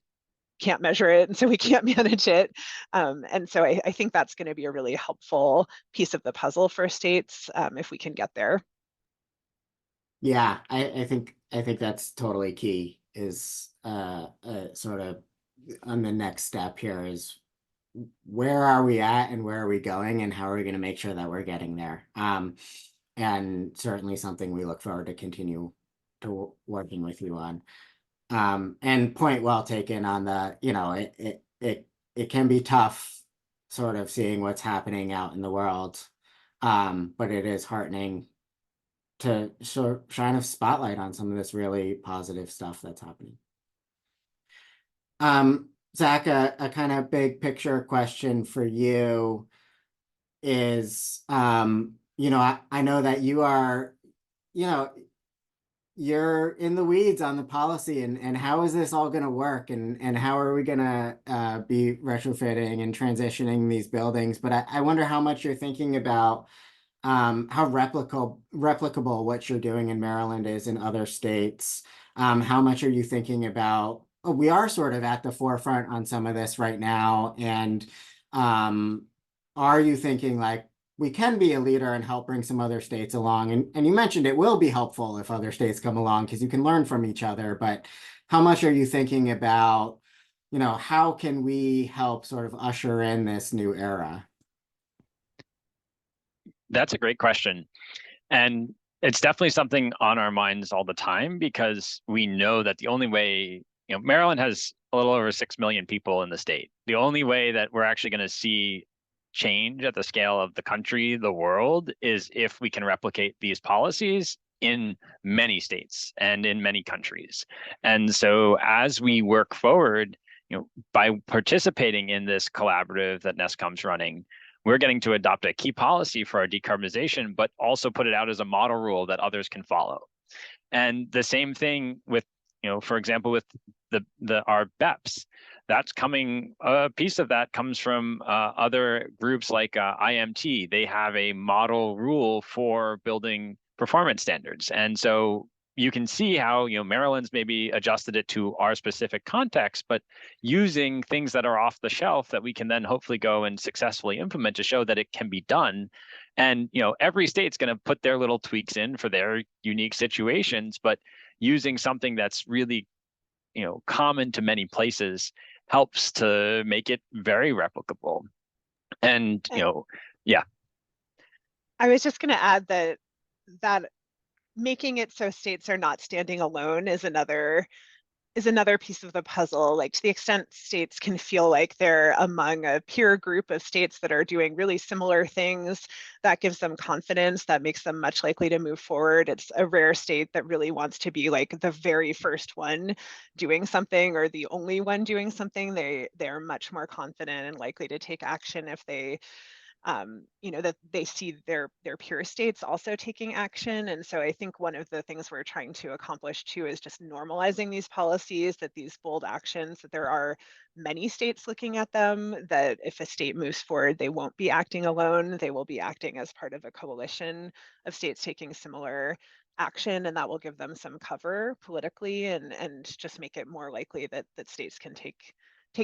can't measure it, and so we can't manage it. And so I think that's going to be a really helpful piece of the puzzle for states if we can get there. Yeah, I think that's totally key. Is sort of on the next step here is, where are we at and where are we going and how are we going to make sure that we're getting there? And certainly something we look forward to continue to working with you on. And point well taken on the, it can be tough sort of seeing what's happening out in the world. But it is heartening to shine a spotlight on some of this really positive stuff that's happening. Zach, a kind of big picture question for you is, I know that you are, you're in the weeds on the policy and how is this all going to work and how are we going to be retrofitting and transitioning these buildings? But I wonder how much you're thinking about how replicable what you're doing in Maryland is in other states. How much are you thinking about, we are sort of at the forefront on some of this right now. And are you thinking like we can be a leader and help bring some other states along? And you mentioned it will be helpful if other states come along because you can learn from each other. But how much are you thinking about, how can we help sort of usher in this new era? That's a great question. And it's definitely something on our minds all the time because we know that the only way, Maryland has a little over 6 million people in the state. The only way that we're actually going to see change at the scale of the country, the world, is if we can replicate these policies in many states and in many countries. And so as we work forward, by participating in this collaborative that NESCAUM's running, we're getting to adopt a key policy for our decarbonization, but also put it out as a model rule that others can follow. And the same thing with, for example, with our BEPS. That's coming, a piece of that comes from other groups like IMT. They have a model rule for building performance standards. And so you can see how, Maryland's maybe adjusted it to our specific context, but using things that are off the shelf that we can then hopefully go and successfully implement to show that it can be done. And, every state's going to put their little tweaks in for their unique situations, but using something that's really, common to many places helps to make it very replicable. And, yeah. I was just going to add that making it so states are not standing alone is another piece of the puzzle. Like, to the extent states can feel like they're among a peer group of states that are doing really similar things, that gives them confidence, that makes them much likely to move forward. It's a rare state that really wants to be like the very first one doing something or the only one doing something. They're much more confident and likely to take action if they that they see their peer states also taking action. And so I think one of the things we're trying to accomplish too is just normalizing these policies, that these bold actions, that there are many states looking at them, that if a state moves forward, they won't be acting alone, they will be acting as part of a coalition of states taking similar action, and that will give them some cover politically and just make it more likely that states can take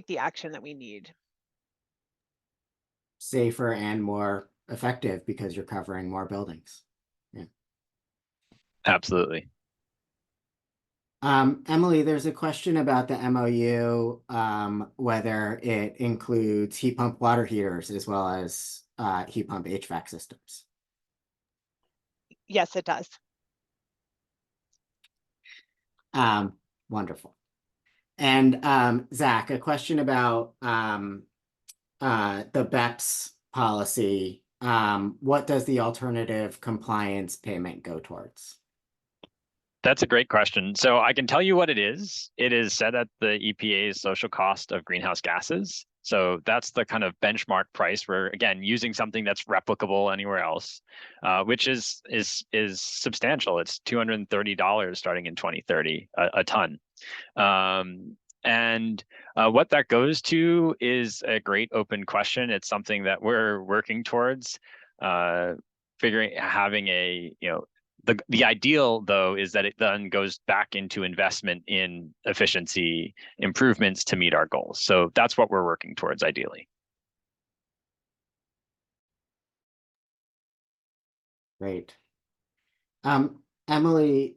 the action that we need. Safer and more effective because you're covering more buildings. Yeah. Absolutely. Emily, there's a question about the MOU, whether it includes heat pump water heaters as well as heat pump HVAC systems. Yes, it does. Wonderful. And Zach, a question about the BEPS policy. What does the alternative compliance payment go towards? That's a great question. So I can tell you what it is. It is set at the EPA's social cost of greenhouse gases. So that's the kind of benchmark price. We're, again, using something that's replicable anywhere else, which is substantial. It's $230 starting in 2030 a ton. And what that goes to is a great open question. It's something that we're working towards having a, the ideal, though, is that it then goes back into investment in efficiency improvements to meet our goals. So that's what we're working towards, ideally. Great. Emily,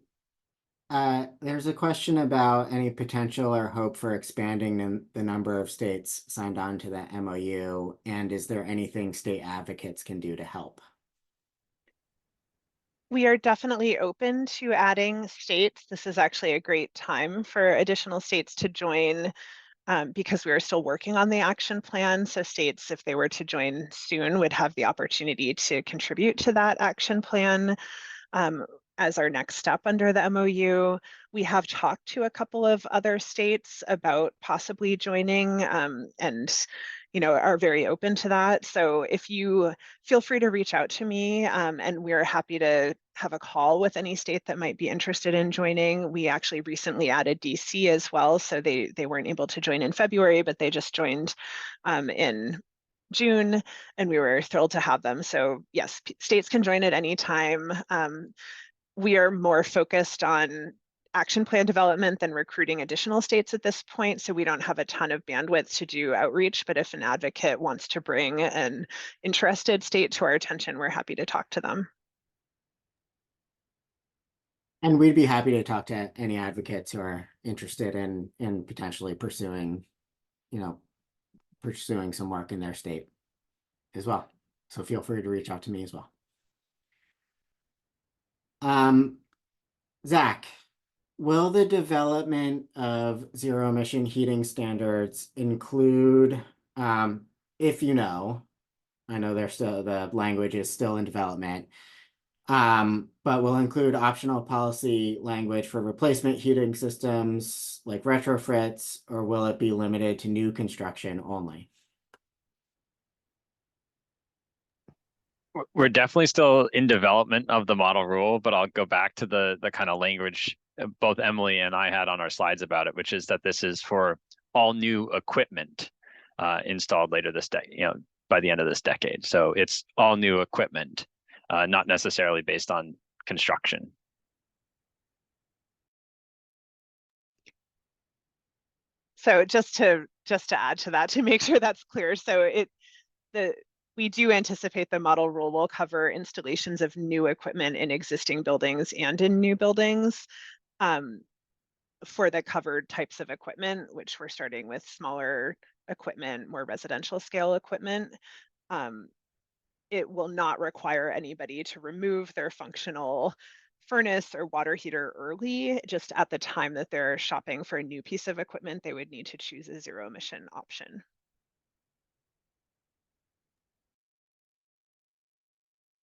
there's a question about any potential or hope for expanding the number of states signed on to the MOU, and is there anything state advocates can do to help? We are definitely open to adding states. This is actually a great time for additional states to join because we are still working on the action plan. So states, if they were to join soon, would have the opportunity to contribute to that action plan. As our next step under the MOU. We have talked to a couple of other states about possibly joining and are very open to that. So if you feel free to reach out to me and we're happy to have a call with any state that might be interested in joining. We actually recently added DC as well. So they weren't able to join in February, but they just joined in June, and we were thrilled to have them. So yes, states can join at any time. We are more focused on action plan development than recruiting additional states at this point. So we don't have a ton of bandwidth to do outreach, but if an advocate wants to bring an interested state to our attention, we're happy to talk to them. And we'd be happy to talk to any advocates who are interested in potentially pursuing some work in their state as well. So feel free to reach out to me as well. Zach, will the development of zero emission heating standards include, if I know the language is still in development, but will include optional policy language for replacement heating systems like retrofits, or will it be limited to new construction only? We're definitely still in development of the model rule, but I'll go back to the kind of language both Emily and I had on our slides about it, which is that this is for all new equipment installed later this by the end of this decade. So it's all new equipment, not necessarily based on construction. So just to add to that, to make sure that's clear, so we do anticipate the model rule will cover installations of new equipment in existing buildings and in new buildings. For the covered types of equipment, which we're starting with smaller equipment, more residential scale equipment, it will not require anybody to remove their functional furnace or water heater early, just at the time that they're shopping for a new piece of equipment, they would need to choose a zero emission option.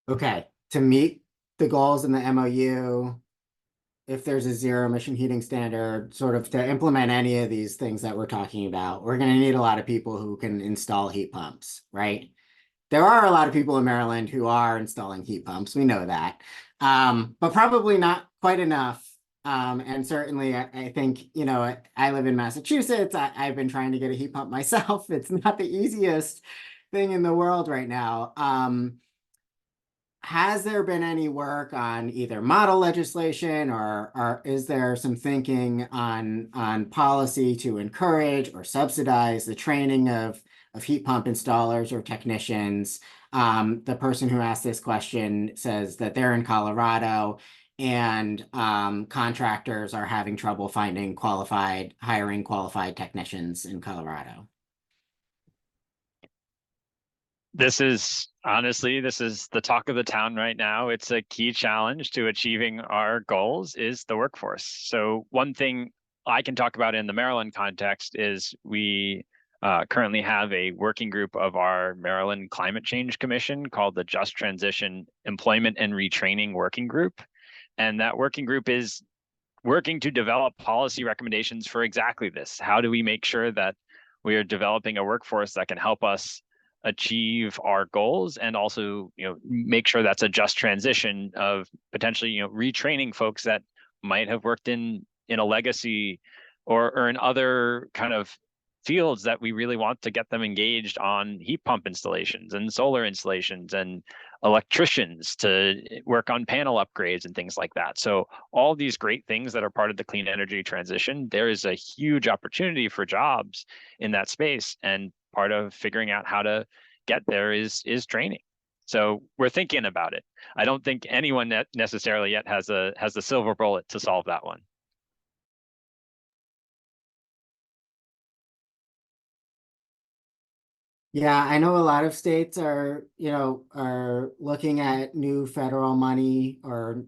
Okay, to meet the goals in the MOU, if there's a zero emission heating standard, sort of to implement any of these things that we're talking about, we're going to need a lot of people who can install heat pumps, right? There are a lot of people in Maryland who are installing heat pumps. We know that, but probably not quite enough. And certainly, I think, you know, I live in Massachusetts. I've been trying to get a heat pump myself. It's not the easiest thing in the world right now. Has there been any work on either model legislation or is there some thinking on policy to encourage or subsidize the training of heat pump installers or technicians? The person who asked this question says that they're in Colorado and contractors are having trouble hiring qualified technicians in Colorado. This is honestly, this is the talk of the town right now. It's a key challenge to achieving our goals is the workforce. So one thing I can talk about in the Maryland context is we currently have a working group of our Maryland Climate Change Commission called the Just Transition Employment and Retraining Working Group. And that working group is working to develop policy recommendations for exactly this. How do we make sure that we are developing a workforce that can help us achieve our goals and also, you know, make sure that's a just transition of potentially, you know, retraining folks that might have worked in a legacy or in other kind of fields that we really want to get them engaged on heat pump installations and solar installations and electricians to work on panel upgrades and things like that. So all these great things that are part of the clean energy transition, there is a huge opportunity for jobs in that space. And part of figuring out how to get there is training. So we're thinking about it. I don't think anyone necessarily yet has the silver bullet to solve that one. Yeah, I know a lot of states are, you know, are looking at new federal money or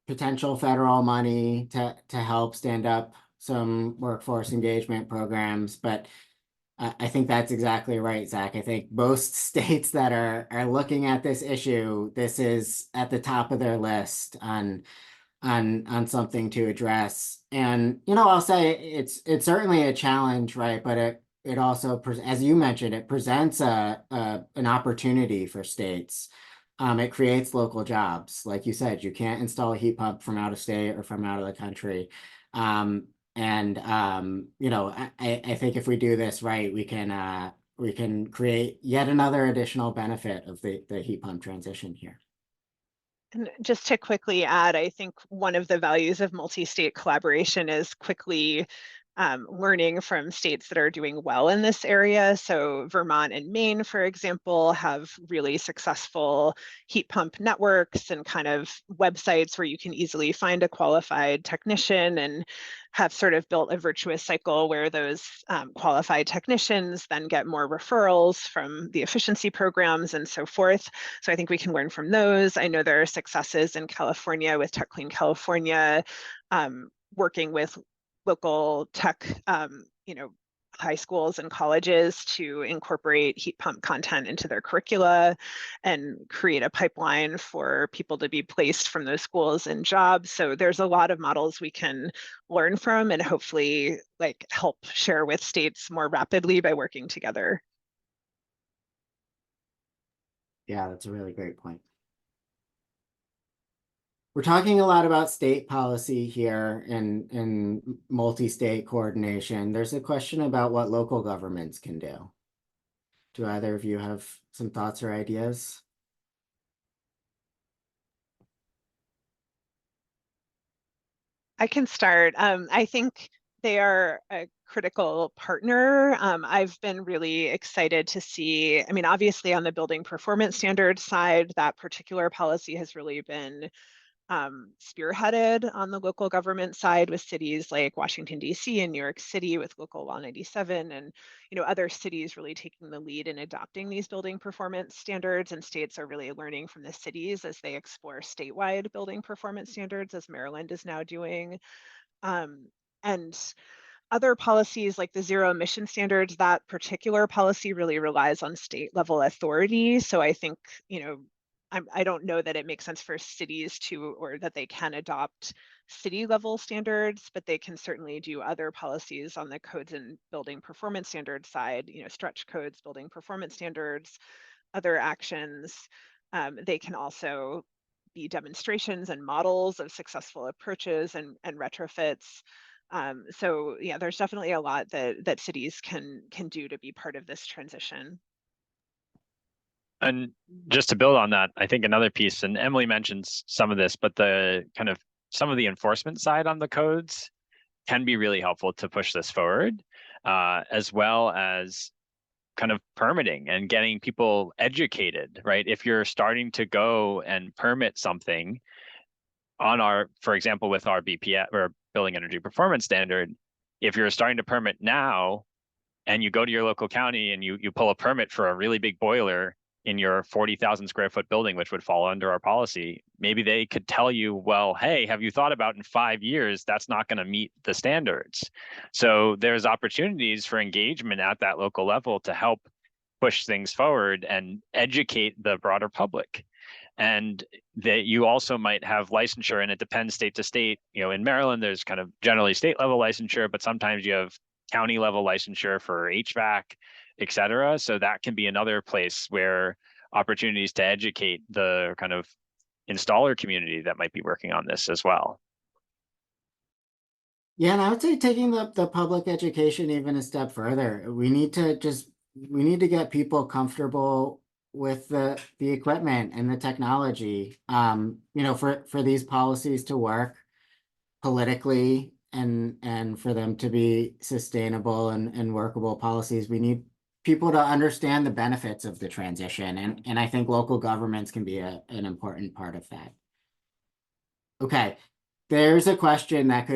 potential federal money to help stand up some workforce engagement programs, but I think that's exactly right, Zach. I think most states that are looking at this issue, this is at the top of their list on something to address. And you know, I'll say it's certainly a challenge, right? But it also, as you mentioned, it presents an opportunity for states. It creates local jobs. Like you said, you can't install a heat pump from out of state or from out of the country. You know, I think if we do this right, we can create yet another additional benefit of the heat pump transition here. And just to quickly add, I think one of the values of multi-state collaboration is quickly learning from states that are doing well in this area. So Vermont and Maine, for example, have really successful heat pump networks and kind of websites where you can easily find a qualified technician and have sort of built a virtuous cycle where those qualified technicians then get more referrals from the efficiency programs and so forth. So I think we can learn from those. I know there are successes in California with Tech Clean California, working with local tech, you know, high schools and colleges to incorporate heat pump content into their curricula and create a pipeline for people to be placed from those schools in jobs. So there's a lot of models we can learn from and hopefully like help share with states more rapidly by working together. Yeah, that's a really great point. We're talking a lot about state policy here and multi-state coordination. There's a question about what local governments can do. Do either of you have some thoughts or ideas? I can start. I think they are a critical partner. I've been really excited to see, I mean, obviously on the building performance standards side, that particular policy has really been spearheaded on the local government side with cities like Washington, D.C. and New York City with Local Law 97, and other cities really taking the lead in adopting these building performance standards, and states are really learning from the cities as they explore statewide building performance standards, as Maryland is now doing. And other policies like the zero emission standards, that particular policy really relies on state level authority. So I think, I don't know that it makes sense for cities to, or that they can adopt city level standards, but they can certainly do other policies on the codes and building performance standards side, stretch codes, building performance standards, other actions. They can also be demonstrations and models of successful approaches and retrofits. So yeah, there's definitely a lot that cities can do to be part of this transition. And just to build on that, I think another piece, and Emily mentions some of this, but the kind of some of the enforcement side on the codes can be really helpful to push this forward, as well as kind of permitting and getting people educated, right? If you're starting to go and permit something on our, for example, with our BPS or Building Energy Performance Standard, if you're starting to permit now and you go to your local county and you pull a permit for a really big boiler in your 40,000 square foot building, which would fall under our policy, maybe they could tell you, well, hey, have you thought about in 5 years, that's not going to meet the standards. So there's opportunities for engagement at that local level to help push things forward and educate the broader public. And that you also might have licensure, and it depends state to state. In Maryland, there's kind of generally state level licensure, but sometimes you have county level licensure for HVAC, et cetera. So that can be another place where opportunities to educate the kind of installer community that might be working on this as well. Yeah, and I would say taking the public education even a step further. We need to get people comfortable with the equipment and the technology. For these policies to work politically and for them to be sustainable and workable policies, we need people to understand the benefits of the transition. And I think local governments can be an important part of that. Okay. There's a question that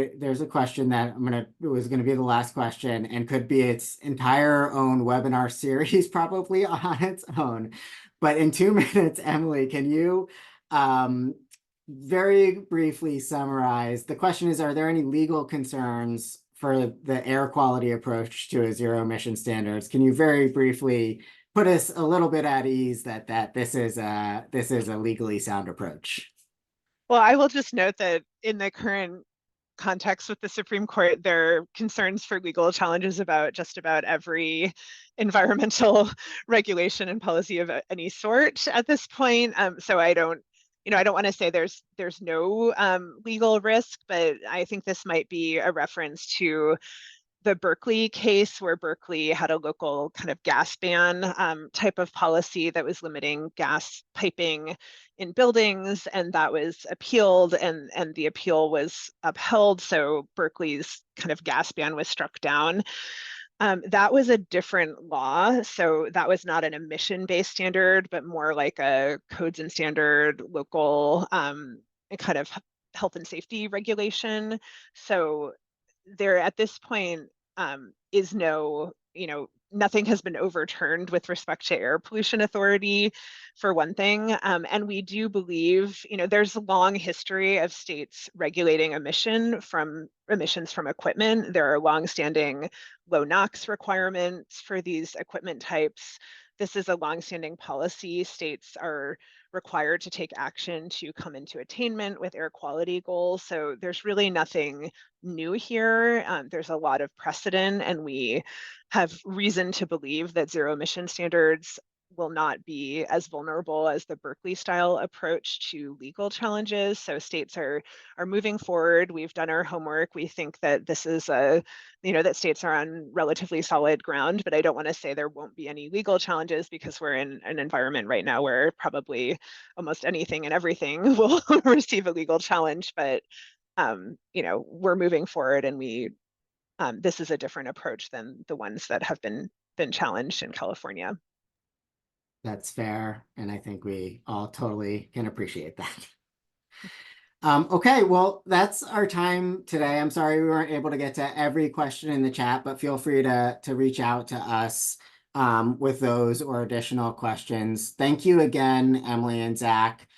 was gonna be the last question and could be its entire own webinar series, probably on its own. But in 2 minutes, Emily, can you very briefly summarize? The question is, are there any legal concerns for the air quality approach to a zero emission standards? Can you very briefly put us a little bit at ease that this is a legally sound approach? Well, I will just note that in the current context with the Supreme Court, there are concerns for legal challenges about just about every environmental regulation and policy of any sort at this point. So I don't want to say there's no legal risk, but I think this might be a reference to the Berkeley case, where Berkeley had a local kind of gas ban type of policy that was limiting gas piping in buildings, and that was appealed, and the appeal was upheld. So Berkeley's kind of gas ban was struck down. That was a different law. So that was not an emission-based standard, but more like a codes and standard local kind of health and safety regulation. So there at this point is no, nothing has been overturned with respect to air pollution authority, for one thing. And we do believe, there's a long history of states regulating emissions from equipment. There are longstanding low NOx requirements for these equipment types. This is a longstanding policy. States are required to take action to come into attainment with air quality goals. So there's really nothing new here. There's a lot of precedent, and we have reason to believe that zero emission standards will not be as vulnerable as the Berkeley style approach to legal challenges. So states are moving forward. We've done our homework. We think that this is that states are on relatively solid ground, but I don't want to say there won't be any legal challenges, because we're in an environment right now where probably almost anything and everything will receive a legal challenge. But we're moving forward, and this is a different approach than the ones that have been challenged in California. That's fair, and I think we all totally can appreciate that. Okay, well, that's our time today. I'm sorry we weren't able to get to every question in the chat, but feel free to reach out to us with those or additional questions. Thank you again, Emily and Zach.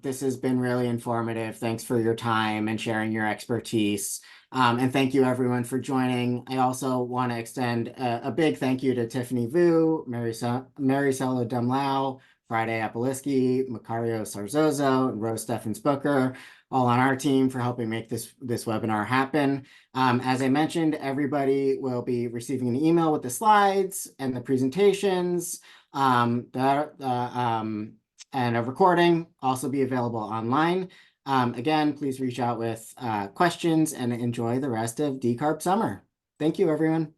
This has been really informative. Thanks for your time and sharing your expertise. And thank you everyone for joining. I also want to extend a big thank you to Tiffany Vu, Maricela Dumlau, Friday Apoliski, Macario Sarzozo, and Rose Steffens Booker, all on our team for helping make this webinar happen. As I mentioned, everybody will be receiving an email with the slides and the presentations. And a recording also be available online. Again, please reach out with questions and enjoy the rest of Decarb Summer. Thank you, everyone.